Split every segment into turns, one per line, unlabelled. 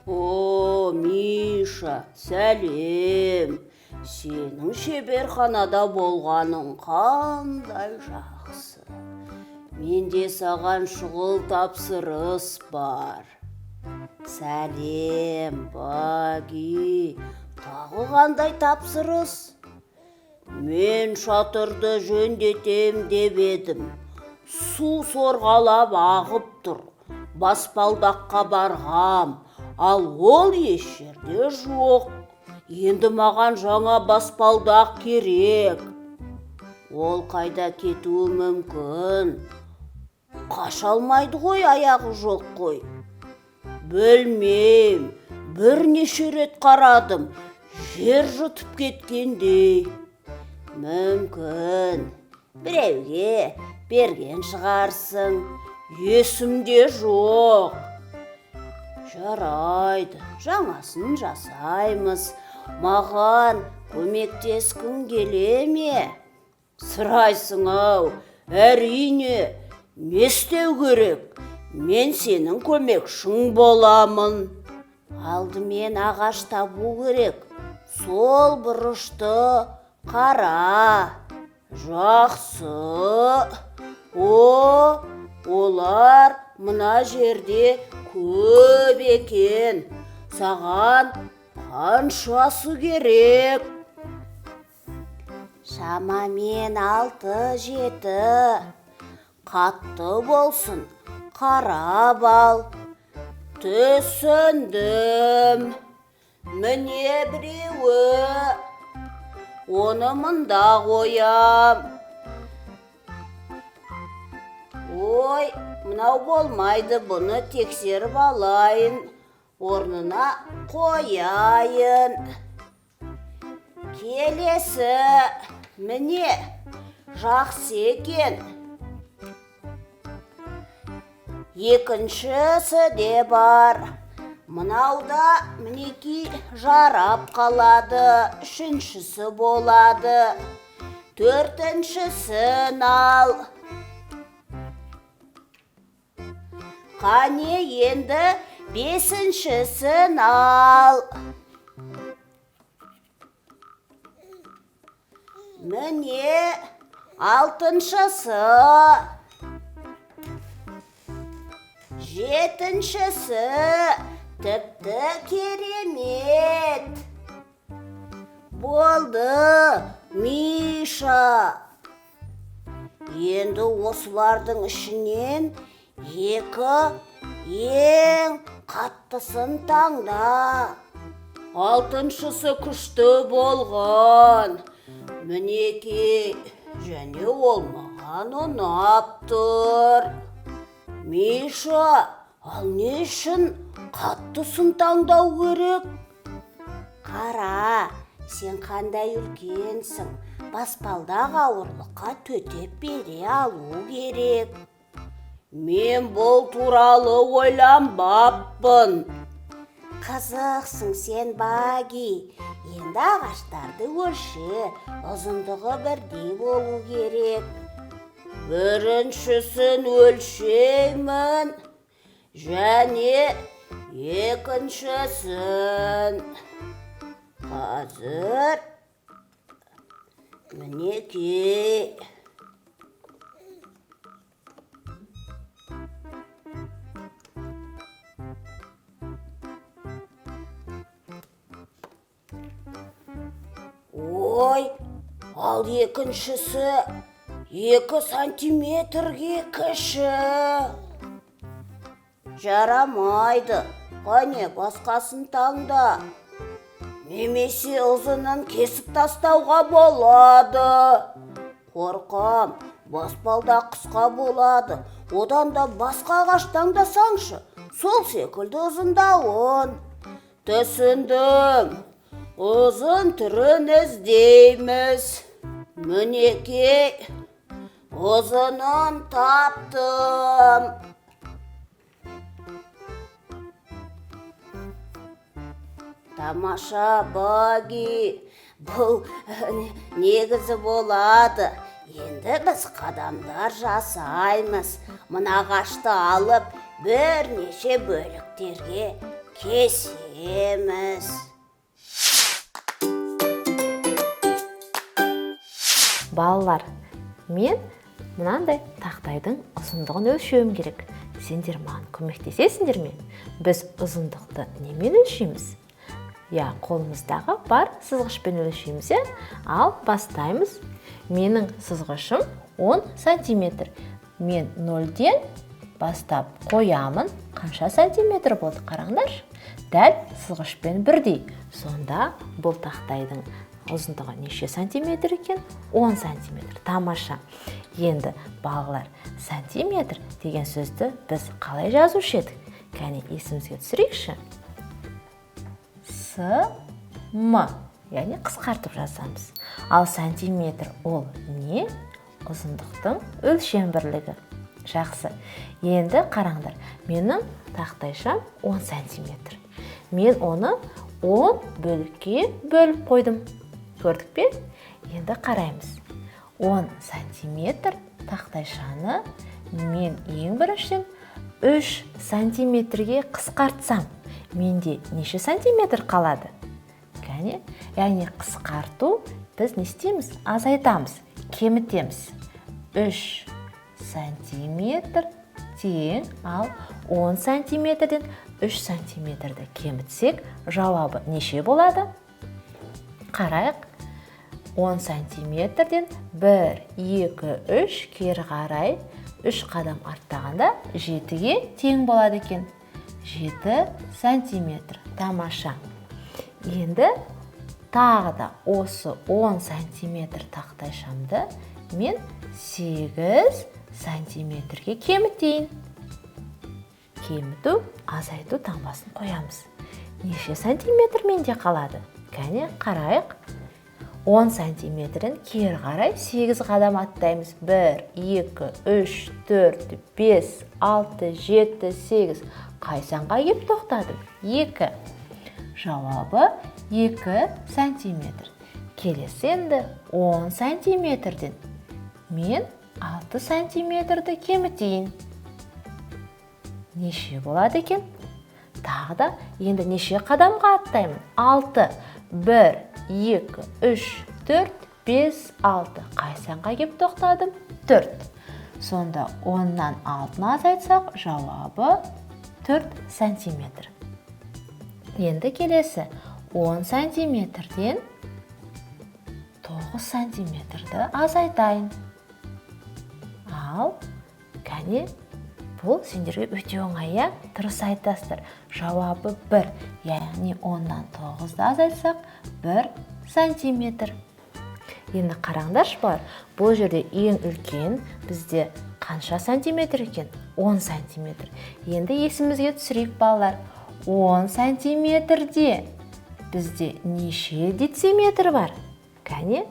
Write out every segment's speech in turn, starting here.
О, Миша, сәлем. Сенің шеберханада болғаның қандай жақсы. Менде саған шұғыл тапсырыс бар. Сәлем, Баги. Тағы қандай тапсырыс? Мен шатырды жөндетем деп едім. Су сорғалап ағып тұр. Баспалдаққа барғам, ал ол еш жерде жоқ. Енді маған жаңа баспалдақ керек. Ол қайда кетуі мүмкін? Қаша алмайды ғой, аяғы жоқ қой. Білмейм, бірнеше рет қарадым, жер жұтып кеткендей. Мүмкін, біреуге берген шығарсың, есімде жоқ. Жарайды, жаңасын жасаймыз. Маған көмектескің келе ме? Сұрайсың-ау, әрине, не істеу керек? Мен сенің көмекшің боламын. Алдымен ағаш табу керек. Сол бұрышты қара. Жақсы. Олар мына жерде көп екен. Саған қаншасы керек? Шамамен 6-7. Қатты болсын, қарап ал. Түсіндім. Міне біреуі. Оны мұнда қоям. Ой, мынау болмайды, бұны тексеріп алайын. Орнына қояйын. Келесі. Міне, жақсы екен. Екіншісі де бар. Мұнауда мінеки жарап қалады. Үшіншісі болады. Төртіншісін ал. Қане енді бесіншісін ал. Міне алтыншысы. Жетіншісі. Тіпті керемет. Болды, Миша. Енді осылардың ішінен екі ең қаттысын таңда. Алтыншысы күшті болған. Мінеки, және ол маған ұнап тұр. Миша, ал не үшін қаттысын таңдау керек? Қара, сен қандай үлкенсің. Баспалдақ ауырлыққа төтеп бере алу керек. Мен бұл туралы ойланбаппын. Қызықсың сен, Баги. Енді ағаштарды өлше, ұзындығы бірдей болу керек. Біріншісін өлшеймін, және екіншісін. Қазір мінеки. Ой, ал екіншісі 2 сантиметрге кіші. Жарамайды. Қане басқасын таңда. Немесе ұзынын кесіп тастауға болады. Қорқам, баспалдақ қысқа болады. Одан да басқа ағаш таңдасаңшы, сол секілді ұзындауын. Түсіндім. Ұзын түрін іздейміз. Мінеки, ұзынын таптым. Тамаша, Баги. Бұл негізі болады. Енді біз қадамдар жасаймыз. Мына ағашты алып бірнеше бөліктерге кесеміз.
Балалар, мен мынандай тақтайдың ұзындығын өлшеуім керек. Сендер маған көмектесесіңдер ме? Біз ұзындықты немен өлшейміз? Қолымыздағы бар сызғышпен өлшейміз, ал бастаймыз. Менің сызғышым 10 сантиметр. Мен 0-ден бастап қоямын. Қанша сантиметр болды, қараңдаршы. Дәл сызғышпен бірдей. Сонда бұл тақтайдың ұзындығы неше сантиметр екен? 10 сантиметр. Тамаша. Енді балалар, сантиметр деген сөзді біз қалай жазушы едік? Кәне есімізге түсірейікші. С-м, яғни қысқартып жазамыз. Ал сантиметр ол не? Ұзындықтың өлшем бірлігі. Жақсы. Енді қараңдар, менің тақтайшам 10 сантиметр. Мен оны 10 бөлікке бөліп қойдым. Көрдік пе? Енді қараймыз. 10 сантиметр тақтайшаны мен ең біріншіден 3 сантиметрге қысқартсам, менде неше сантиметр қалады? Яғни қысқарту біз не істейміз? Азайтамыз, кемітеміз. 3 сантиметр тең, ал 10 сантиметрден 3 сантиметрді кемітсек, жауабы неше болады? Қарайық. 10 сантиметрден 1, 2, 3 кері қарай 3 қадам арттағанда 7-ге тең болады екен. 7 сантиметр. Тамаша. Енді тағы да осы 10 сантиметр тақтайшамды мен 8 сантиметрге кемітейін. Кеміту, азайту таңбасын қоямыз. Неше сантиметр менде қалады? Кәне қарайық. 10 сантиметрін кері қарай 8 қадам аттаймыз. 1, 2, 3, 4, 5, 6, 7, 8. Қай санға кеп тоқтадым? 2. Жауабы 2 сантиметр. Келесі енді 10 сантиметрден мен 6 сантиметрді кемітейін. Неше болады екен? Тағы да енді неше қадамға аттаймын? 6. 1, 2, 3, 4, 5, 6. Қай санға кеп тоқтадым? 4. Сонда 10-нан 6-ны азайтсақ, жауабы 4 сантиметр. Енді келесі 10 сантиметрден 9 сантиметрді азайтайын. Ал, кәне, бұл сендерге өте оңай, дұрыс айтасыздар. Жауабы 1, яғни 10-нан 9-ды азайтсақ, 1 сантиметр. Енді қараңдаршы бар, бұл жерде ең үлкен бізде қанша сантиметр екен? 10 сантиметр. Енді есімізге түсірейік балалар. 10 сантиметрде бізде неше дециметр бар? Кәне,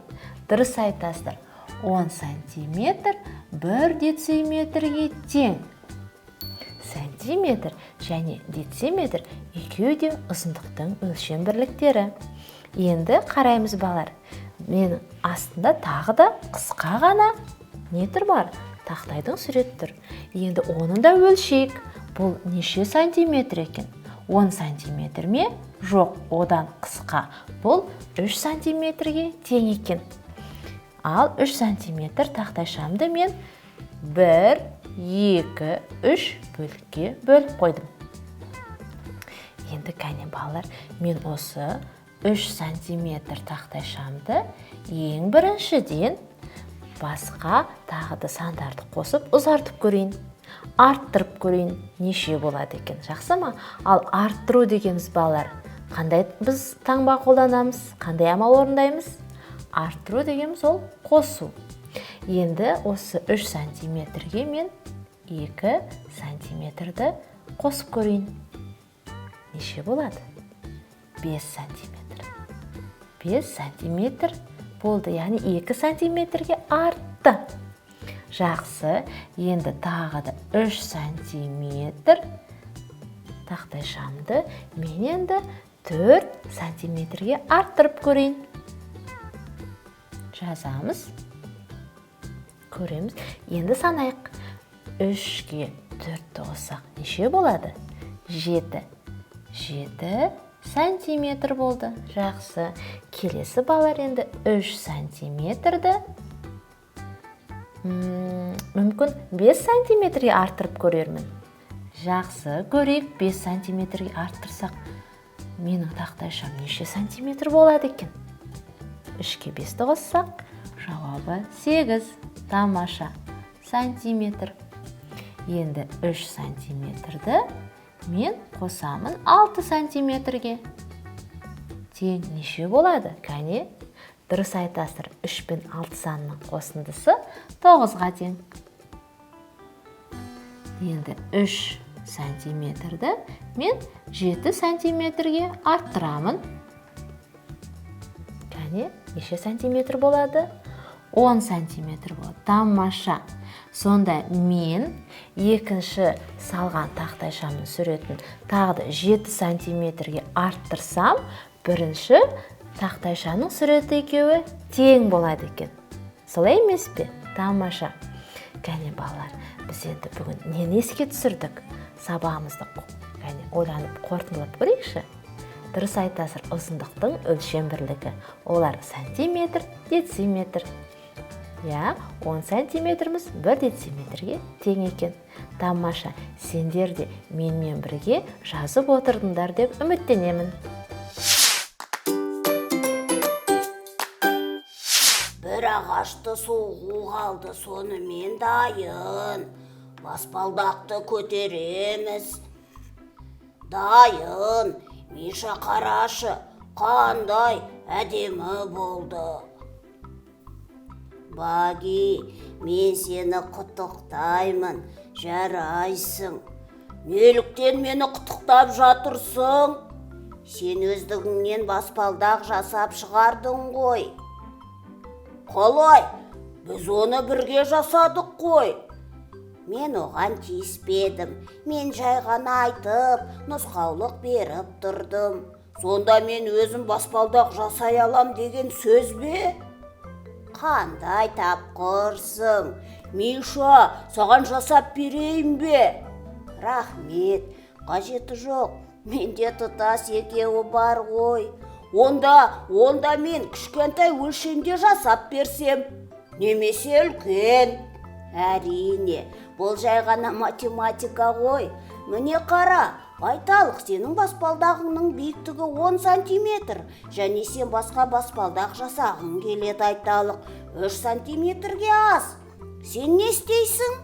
дұрыс айтасыздар. 10 сантиметр 1 дециметрге тең. Сантиметр және дециметр екеуі де ұзындықтың өлшем бірліктері. Енді қараймыз балалар. Мен астында тағы да қысқа ғана не тұр бар? Тақтайдың сурет тұр. Енді оның да өлшейік. Бұл неше сантиметр екен? 10 сантиметр ме? Жоқ, одан қысқа. Бұл 3 сантиметрге тең екен. Ал 3 сантиметр тақтайшамды мен 1, 2, 3 бөлікке бөліп қойдым. Енді кәне балалар, мен осы 3 сантиметр тақтайшамды ең біріншіден басқа тағы да сандарды қосып ұзартып көрейін. Арттырып көрейін, неше болады екен. Жақсы ма? Ал арттыру дегеніміз балалар, қандай біз таңба қолданамыз? Қандай амал орындаймыз? Арттыру дегеніміз ол қосу. Енді осы 3 сантиметрге мен 2 сантиметрді қосып көрейін. Неше болады? 5 сантиметр. 5 сантиметр болды, яғни 2 сантиметрге артты. Жақсы, енді тағы да 3 сантиметр тақтайшамды мен енді 4 сантиметрге арттырып көрейін. Жазамыз. Көреміз. Енді санайық. 3-ге 4-ті қоссақ неше болады? 7. 7 сантиметр болды. Жақсы. Келесі балалар енді 3 сантиметрді мүмкін 5 сантиметрге арттырып көрермін. Жақсы, көрейік. 5 сантиметрге арттырсақ, менің тақтайшам неше сантиметр болады екен? 3-ке 5-ті қоссақ, жауабы 8. Тамаша. Сантиметр. Енді 3 сантиметрді мен қосамын 6 сантиметрге. Тең неше болады? Кәне, дұрыс айтасыр. 3 пен 6 санының қосындысы 9-ға тең. Енді 3 сантиметрді мен 7 сантиметрге арттырамын. Кәне, неше сантиметр болады? 10 сантиметр болады. Тамаша. Сонда мен екінші салған тақтайшамның суретін тағы 7 сантиметрге арттырсам, бірінші тақтайшаның суреті екеуі тең болады екен. Солай емес пе? Тамаша. Кәне балалар, біз енді бүгін нені еске түсірдік? Сабағымызды ойланып қорытындылап көрейікші. Дұрыс айтасыр, ұзындықтың өлшем бірлігі. Олар сантиметр, дециметр. 10 сантиметріміз 1 дециметрге тең екен. Тамаша, сендер де менімен бірге жазып отырдыңдар деп үміттенемін.
Бір ағашты соғу қалды, сонымен дайын. Баспалдақты көтереміз. Дайын, Миша қарашы, қандай әдемі болды. Баги, мен сені құттықтаймын, жарайсың. Неліктен мені құттықтап жатырсың? Сен өздігіңнен баспалдақ жасап шығардың ғой. Қалай? Біз оны бірге жасадық қой. Мен оған тиіспедім. Мен жай ғана айтып, нұсқаулық беріп тұрдым. Сонда мен өзім баспалдақ жасай алам деген сөз бе? Қандай тапқырсың? Миша, саған жасап берейін бе? Рахмет, қажеті жоқ. Менде тұтас екеуі бар ғой. Онда мен кішкентай өлшемде жасап берсем, немесе үлкен. Әрине, бұл жай ғана математика ғой. Міне қара, айталық, сенің баспалдағыңның биіктігі 10 сантиметр, және сен басқа баспалдақ жасағың келеді, айталық 3 сантиметрге аз. Сен не істейсің?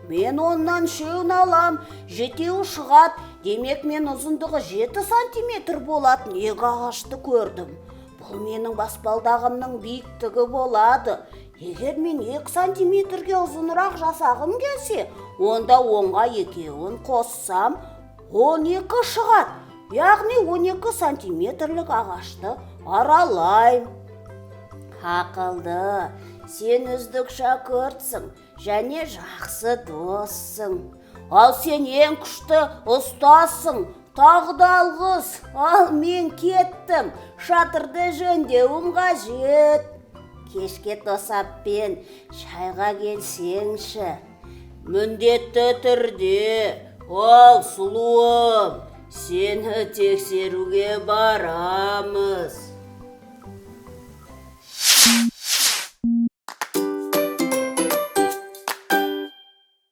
Мен оннан 3-ін алам, 7-і шығады. Демек мен ұзындығы 7 сантиметр болады. Неге ағашты көрдім? Бұл менің баспалдағымның биіктігі болады. Егер мен 2 сантиметрге ұзынырақ жасағым келсе, онда 10-ға 2-ін қоссам, 12 шығады. Яғни 12 сантиметрлік ағашты аралайм. Ақылды, сен үздік шәкіртсің және жақсы доссың. Ал сен ең күшті ұстасың. Тағы да алғыс. Ал мен кеттім. Шатырды жөндеуім қажет. Кешке тосаппен шайға келсеңші. Міндетті түрде. Ал сұлуым, сені тексеруге барамыз.